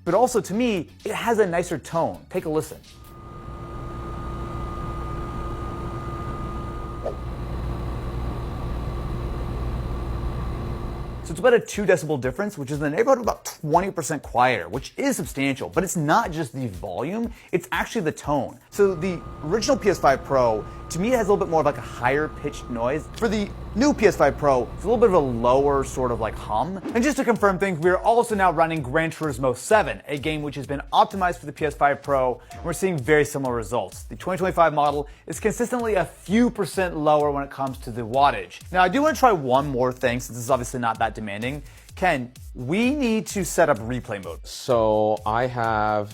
but also to me, it has a nicer tone. Take a listen. So it's about a 2 decibel difference, which is in the neighborhood of about 20% quieter, which is substantial, but it's not just the volume, it's actually the tone. So the original PS5 Pro, to me, it has a little bit more of like a higher pitched noise. For the new PS5 Pro, it's a little bit of a lower sort of like hum. And just to confirm things, we're also now running Gran Turismo 7, a game which has been optimized for the PS5 Pro, and we're seeing very similar results. The 2025 model is consistently a few percent lower when it comes to the wattage. Now, I do want to try one more thing, since this is obviously not that demanding. Ken, we need to set up replay mode. So I have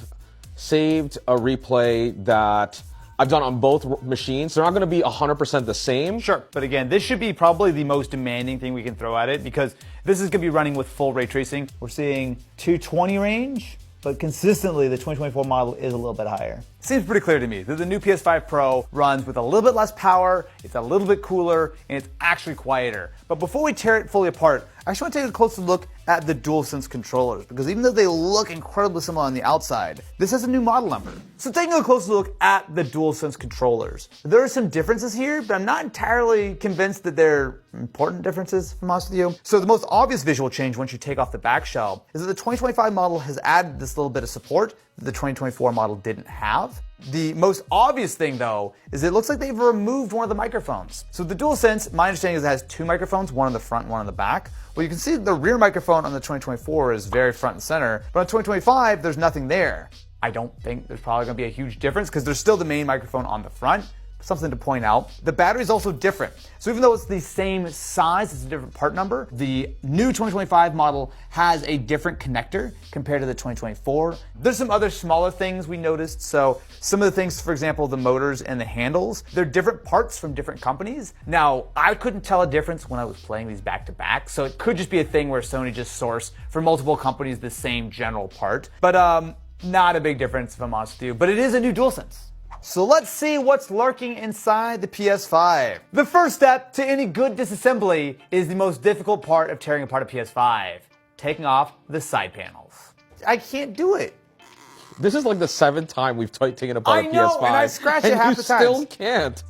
saved a replay that I've done on both machines. They're not going to be 100% the same. Sure, but again, this should be probably the most demanding thing we can throw at it, because this is going to be running with full ray tracing. We're seeing 220 range, but consistently the 2024 model is a little bit higher. Seems pretty clear to me that the new PS5 Pro runs with a little bit less power, it's a little bit cooler, and it's actually quieter. But before we tear it fully apart, I actually want to take a closer look at the DualSense controllers, because even though they look incredibly similar on the outside, this has a new model number. So taking a closer look at the DualSense controllers, there are some differences here, but I'm not entirely convinced that they're important differences, if I'm honest with you. So the most obvious visual change once you take off the back shell is that the 2025 model has added this little bit of support that the 2024 model didn't have. The most obvious thing, though, is it looks like they've removed one of the microphones. So the DualSense, my understanding is it has 2 microphones, one on the front and one on the back. Well, you can see the rear microphone on the 2024 is very front and center, but on 2025, there's nothing there. I don't think there's probably going to be a huge difference because there's still the main microphone on the front. Something to point out. The battery is also different. So even though it's the same size, it's a different part number, the new 2025 model has a different connector compared to the 2024. There's some other smaller things we noticed. So some of the things, for example, the motors and the handles, they're different parts from different companies. Now, I couldn't tell a difference when I was playing these back to back. So it could just be a thing where Sony just sourced for multiple companies the same general part. But not a big difference if I'm honest with you. But it is a new DualSense. So let's see what's lurking inside the PS5. The first step to any good disassembly is the most difficult part of tearing apart a PS5, taking off the side panels. I can't do it. This is like the 7th time we've taken apart a PS5. I know, and I scratch it half the time. And you still can't.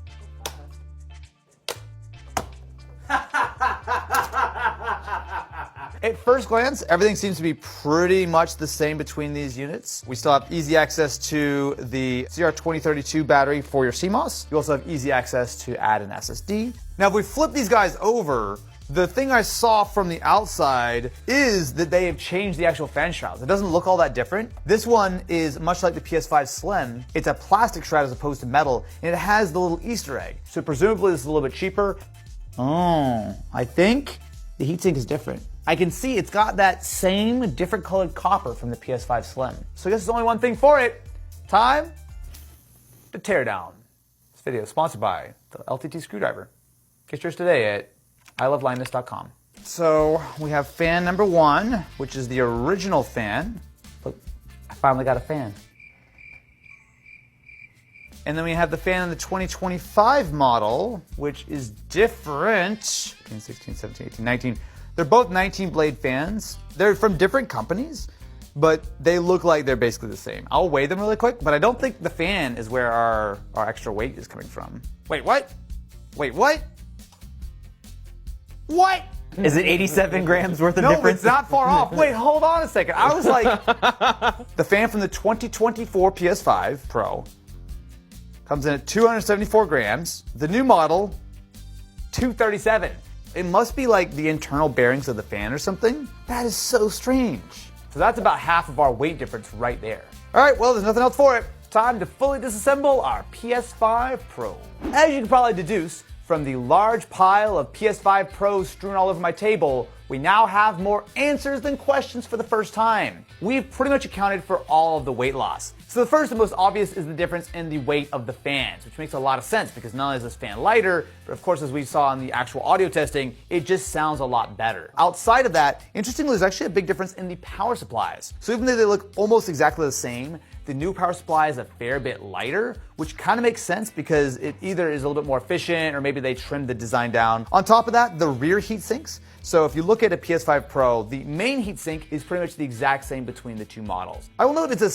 At first glance, everything seems to be pretty much the same between these units. We still have easy access to the CR2032 battery for your CMOS. You also have easy access to add an SSD. Now, if we flip these guys over, the thing I saw from the outside is that they have changed the actual fan shrouds. It doesn't look all that different. This one is much like the PS5 Slim. It's a plastic shroud as opposed to metal, and it has the little Easter egg. So presumably this is a little bit cheaper. Oh, I think the heatsink is different. I can see it's got that same different colored copper from the PS5 Slim. So I guess there's only one thing for it. Time to tear down. This video is sponsored by the LTT screwdriver. Get yours today at ilovelinus.com. So we have fan number 1, which is the original fan. Look, I finally got a fan. And then we have the fan in the 2025 model, which is different. 15, 16, 17, 18, 19. They're both 19 blade fans. They're from different companies, but they look like they're basically the same. I'll weigh them really quick, but I don't think the fan is where our extra weight is coming from. Wait, what? Wait, what? What? Is it 87 grams worth of No, difference? it's not far off. Wait, hold on a second. I was like, the fan from the 2024 PS5 Pro comes in at 274 grams. The new model, 237. It must be like the internal bearings of the fan or something. That is so strange. So that's about half of our weight difference right there. All right, well, there's nothing else for it. Time to fully disassemble our PS5 Pro. As you can probably deduce from the large pile of PS5 Pros strewn all over my table, we now have more answers than questions for the first time. We've pretty much accounted for all of the weight loss. So the first and most obvious is the difference in the weight of the fans, which makes a lot of sense because not only is this fan lighter, but of course as we saw in the actual audio testing, it just sounds a lot better. Outside of that, interestingly, there's actually a big difference in the power supplies. So even though they look almost exactly the same, the new power supply is a fair bit lighter, which kind of makes sense because it either is a little bit more efficient or maybe they trimmed the design down. On top of that, the rear heat sinks So if you look at a PS5 Pro, the main heatsink is pretty much the exact same between the two models. I will note it's a